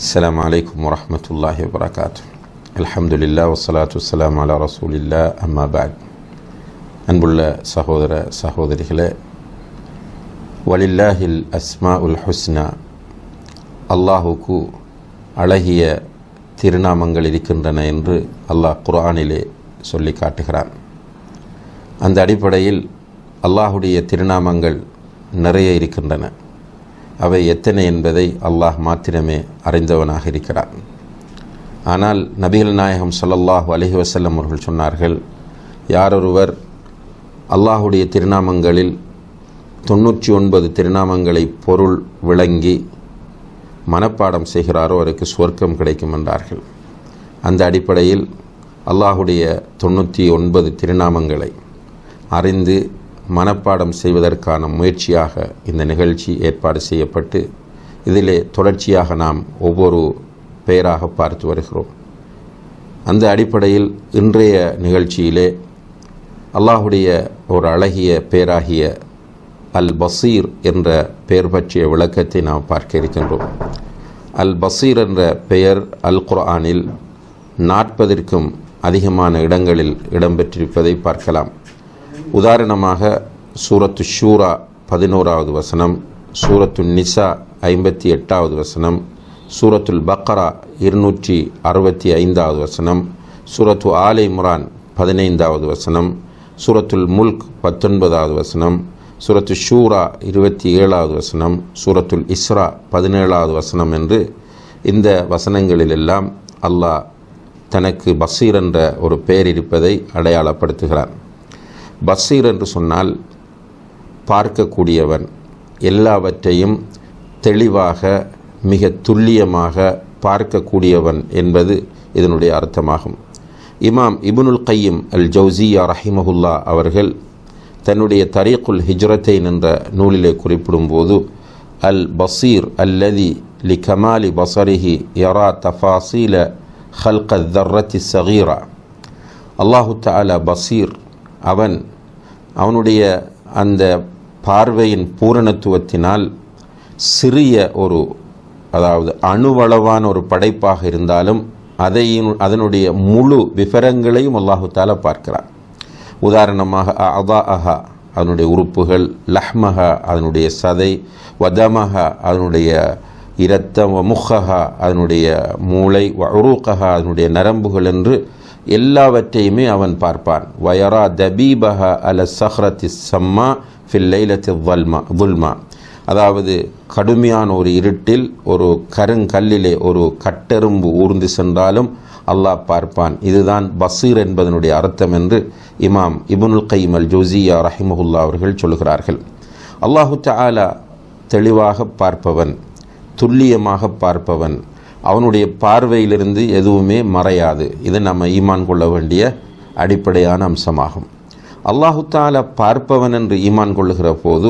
السلام عليكم ورحمة الله وبركاته. الحمد لله والصلاة والسلام على رسول الله أما بعد. அன்புள்ள சகோதர சகோதரிகளே, வலில்லாஹில் அஸ்மாஉல் ஹுஸ்னா, அல்லாஹுக்கு அழகிய திருநாமங்கள் இருக்கின்றன என்று அல்லாஹ் குர்ஆனிலே சொல்லி காட்டுகிறான். அந்த அடிப்படையில் அல்லாஹுடைய திருநாமங்கள் நிறைய இருக்கின்றன. அவை எத்தனை என்பதை அல்லாஹ் மாத்திரமே அறிந்தவனாக இருக்கிறான். ஆனால் நபிகள் நாயகம் ஸல்லல்லாஹு அலைஹி வஸல்லம் அவர்கள் சொன்னார்கள், யாரொருவர் அல்லாஹுடைய திருநாமங்களில் 99 திருநாமங்களை பொருள் விளங்கி மனப்பாடம் செய்கிறாரோ அவருக்கு சுவர்க்கம் கிடைக்கும் என்றார்கள். அந்த அடிப்படையில் அல்லாஹுடைய 99 திருநாமங்களை அறிந்து மனப்பாடம் செய்வதற்கான முயற்சியாக இந்த நிகழ்ச்சி ஏற்பாடு செய்யப்பட்டு இதிலே தொடர்ச்சியாக நாம் ஒவ்வொரு பெயராக பார்த்து வருகிறோம். அந்த அடிப்படையில் இன்றைய நிகழ்ச்சியிலே அல்லாஹுடைய ஒரு அழகிய பெயராகிய அல் பசீர் என்ற பெயர் பற்றிய விளக்கத்தை நாம் பார்க்க இருக்கின்றோம். அல் பசீர் என்ற பெயர் அல் குர்ஆனில் 40க்கும் அதிகமான இடங்களில் இடம்பெற்றிருப்பதை பார்க்கலாம். உதாரணமாக சூரத்து ஷூரா 11வது வசனம், சூரத்து நிசா 58வது வசனம், சூரத்துல் பக்ரா 265வது வசனம், சூரத்து ஆல் இம்ரான் 15வது வசனம், சூரத்துல் முல்க் 19வது வசனம், சூரத்து ஷூரா 27வது வசனம், சூரத்துல் இஸ்ரா 17வது வசனம் என்று இந்த வசனங்களிலெல்லாம் அல்லாஹ் தனக்கு பசீர் என்ற ஒரு பெயர் இருப்பதை அடையாளப்படுத்துகிறார். பசீர் என்று சொன்னால் பார்க்கக்கூடியவன், எல்லாவற்றையும் தெளிவாக மிக துல்லியமாக பார்க்கக்கூடியவன் என்பது இதனுடைய அர்த்தமாகும். இமாம் இப்னுல் கையிம் அல் ஜௌசியா ரஹிமஹுல்லா அவர்கள் தன்னுடைய தரீக்குல் ஹிஜ்ரத்தைன் என்ற நூலிலே குறிப்பிடும்போது, அல் பசீர் அல்லதி லி கமாலி பசரிஹி யரா தஃபாசீல ஹல்க தர்ரத்தி சகீரா. அல்லாஹு தஆலா பசீர், அவனுடைய அந்த பார்வையின் பூரணத்துவத்தினால் சிறிய ஒரு, அதாவது அணுவளவான ஒரு படைப்பாக இருந்தாலும் அதனுடைய முழு விவரங்களையும் அல்லாஹு தஆலா பார்க்கிறார். உதாரணமாக அதாஅஹா அதனுடைய உறுப்புகள், லஹ்மஹா அதனுடைய சதை, வதமஹா அதனுடைய இரத்தம், முஹஹா அதனுடைய மூளை, உரூகஹா அதனுடைய நரம்புகள் என்று எல்லாவற்றையுமே அவன் பார்ப்பான். வயரா தபீபஹா அல சஹ்ரத்தி சம்மா ஃபில் லைலத்தி துல்மா, அதாவது கடுமையான ஒரு இருட்டில் ஒரு கருங்கல்லிலே ஒரு கட்டெரும்பு ஊர்ந்து சென்றாலும் அல்லாஹ் பார்ப்பான். இதுதான் பசீர் என்பதனுடைய அர்த்தம் என்று இமாம் இப்னுல் கையிம் அல் ஜௌசியா ரஹிமஹுல்லா அவர்கள் சொல்கிறார்கள். அல்லாஹு தஆலா தெளிவாக பார்ப்பவன், துல்லியமாக பார்ப்பவன், அவனுடைய பார்வையிலிருந்து எதுவுமே மறையாது. இது நம்ம ஈமான் கொள்ள வேண்டிய அடிப்படையான அம்சமாகும். அல்லாஹு தஆலா பார்ப்பவன் என்று ஈமான் கொள்ளுகிற போது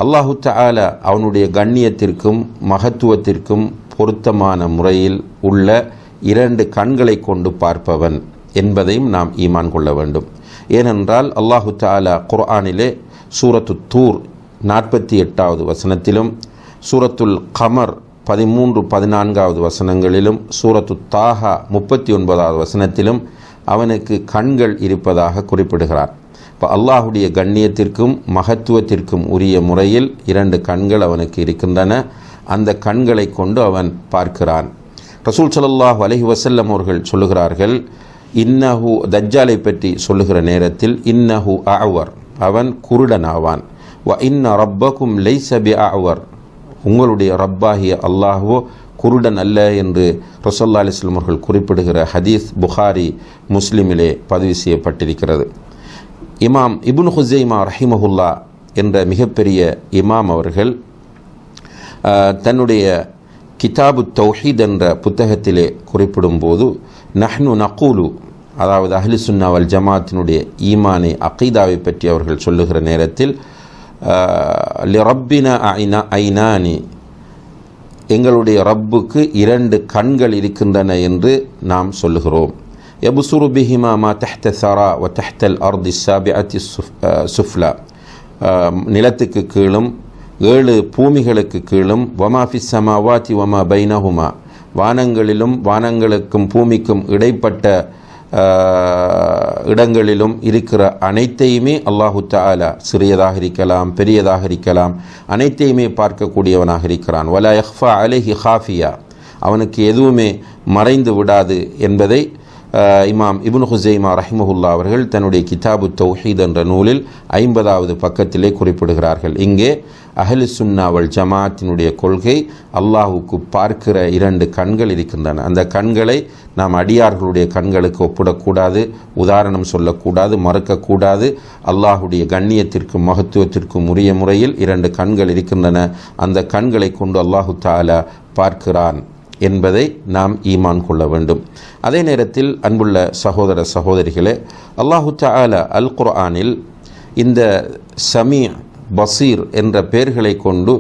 அல்லாஹு தஆலா அவனுடைய கண்ணியத்திற்கும் மகத்துவத்திற்கும் பொருத்தமான முறையில் உள்ள 2 கண்களை கொண்டு பார்ப்பவன் என்பதையும் நாம் ஈமான் கொள்ள வேண்டும். ஏனென்றால் அல்லாஹு தஆலா குர்ஆனிலே சூரத்து தூர் 48வது வசனத்திலும், சூரத்துல் கமர் 13-14வது வசனங்களிலும், சூரத்து தாஹா 39வது வசனத்திலும் அவனுக்கு கண்கள் இருப்பதாக குறிப்பிடுகிறார். இப்போ அல்லாஹுடைய கண்ணியத்திற்கும் மகத்துவத்திற்கும் உரிய முறையில் 2 கண்கள் அவனுக்கு இருக்கின்றன. அந்த கண்களை கொண்டு அவன் பார்க்கிறான். ரசூல் ஸல்லல்லாஹு அலைஹி வஸல்லம் அவர்கள் சொல்லுகிறார்கள், இன்னஹு தஜ்ஜாலை பற்றி சொல்லுகிற நேரத்தில், இன்னஹு அஅவர், அவன் குருடனாவான். வ இன்ன ரப்பக்கும் லைஸ பிஅஅவர், உங்களுடைய ரப்பாகிய அல்லாஹ்வோ குருடன் அல்ல என்று ரசூலுல்லாஹி அலைஹி வஸல்லம் அவர்கள் குறிப்பிடுகிற ஹதீஸ் புகாரி முஸ்லிமிலே பதிவு செய்யப்பட்டிருக்கிறது. இமாம் இப்னு ஹுஸைமா ரஹிமஹுல்லா என்ற மிகப்பெரிய இமாம் அவர்கள் தன்னுடைய கிதாபு தௌஹீத் என்ற புத்தகத்திலே குறிப்பிடும்போது, நஹ்னு நகூலு, அதாவது அஹ்லு சுன்னா வல் ஜமாத்தினுடைய ஈமானை அகீதாவை பற்றி அவர்கள் சொல்லுகிற நேரத்தில், லிரப்பினா ஐனானி, எங்களுடைய ரப்புக்கு 2 கண்கள் இருக்கின்றன என்று நாம் சொல்லுகிறோம். யபுசுரு பிஹிமா மா தஹ்த ஸரா வ தஹ்தல் அர்தி ஸாபிஅத்தி சுஃப்லா, நிலத்துக்கு கீழும் 7 பூமிகளுக்கு கீழும், வமா ஃபிஸ் ஸமாவாத்தி வமா பைனஹுமா, வானங்களிலும் வானங்களுக்கும் பூமிக்கும் இடைப்பட்ட இடங்களிலும் இருக்கிற அனைத்தையுமே அல்லாஹு தஆலா சிறியதாக இருக்கலாம், பெரியதாக இருக்கலாம், அனைத்தையுமே பார்க்கக்கூடியவனாக இருக்கிறான். வலா யக்ஃபா அலைஹி ஹாஃபியா, அவனுக்கு எதுவுமே மறைந்து விடாது என்பதை இமாம் இப்னு ஹுஸைமா ரஹிமஹுல்லா அவர்கள் தன்னுடைய கிதாபு தௌஹீத் என்ற நூலில் 50வது பக்கத்திலே குறிப்பிடுகிறார்கள். இங்கே அஹ்லு சுன்னா வல் ஜமாஅத்தினுடைய கொள்கை, அல்லாஹுக்கு பார்க்கிற 2 கண்கள் இருக்கின்றன. அந்த கண்களை நாம் அடியார்களுடைய கண்களுக்கு ஒப்பிடக்கூடாது, உதாரணம் சொல்லக்கூடாது, மறுக்கக்கூடாது. அல்லாஹுடைய கண்ணியத்திற்கும் மகத்துவத்திற்கும் உரிய முறையில் 2 கண்கள் இருக்கின்றன. அந்த கண்களை கொண்டு அல்லாஹு தஆலா பார்க்கிறான் என்பதை நாம் ஈமான் கொள்ள வேண்டும். அதே நேரத்தில் அன்புள்ள சகோதர சகோதரிகளே, அல்லாஹு தஆலா அல் குர்ஆனில் இந்த சமீ, பசீர் என்ற பெயர்களை கொண்டு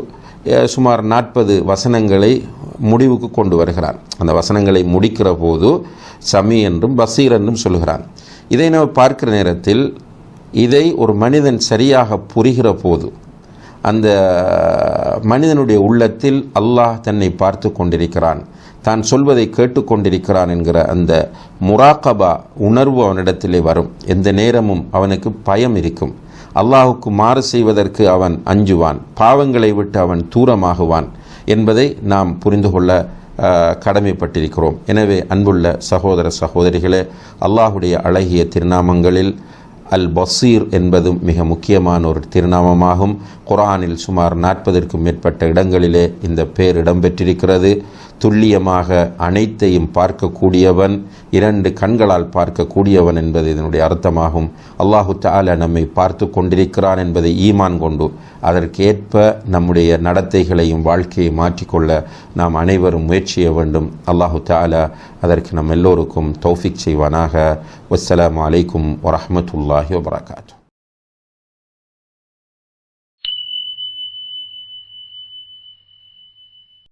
சுமார் 40 வசனங்களை முடிவுக்கு கொண்டு வருகிறான். அந்த வசனங்களை முடிக்கிற போது சமீ என்றும் பசீர் என்றும் சொல்கிறான். இதை நாம் பார்க்கிற நேரத்தில் இதை ஒரு மனிதன் சரியாக புரிகிற போது அந்த மனிதனுடைய உள்ளத்தில் அல்லாஹ் தன்னை பார்த்து கொண்டிருக்கிறான், தான் சொல்வதை கேட்டுக்கொண்டிருக்கிறான் என்கிற அந்த முராகபா உணர்வு அவனிடத்திலே வரும். எந்த நேரமும் அவனுக்கு பயம் இருக்கும். அல்லாஹுக்கு மாறு செய்வதற்கு அவன் அஞ்சுவான், பாவங்களை விட்டு அவன் தூரமாகுவான் என்பதை நாம் புரிந்து கொள்ள கடமைப்பட்டிருக்கிறோம். எனவே அன்புள்ள சகோதர சகோதரிகளே, அல்லாஹுடைய அழகிய திருநாமங்களில் அல் பசீர் என்பதும் மிக முக்கியமான ஒரு திருநாமமாகும். குர்ஆனில் சுமார் 40க்கும் மேற்பட்ட இடங்களிலே இந்த பெயர் இடம்பெற்றிருக்கிறது. துல்லியமாக அனைத்தையும் பார்க்கக்கூடியவன், 2 கண்களால் பார்க்கக்கூடியவன் என்பது இதனுடைய அர்த்தமாகும். அல்லாஹு தஆலா நம்மை பார்த்து கொண்டிருக்கிறான் என்பதை ஈமான் கொண்டு அதற்கேற்ப நம்முடைய நடத்தைகளையும் வாழ்க்கையை மாற்றிக்கொள்ள நாம் அனைவரும் முயற்சிய வேண்டும். அல்லாஹு தஆலா அதற்கு நம் எல்லோருக்கும் தௌஃபீக் செய்வானாக. வஸ்ஸலாமு அலைக்கும் வரஹ்மத்துல்லாஹி வபரகாத்துஹு.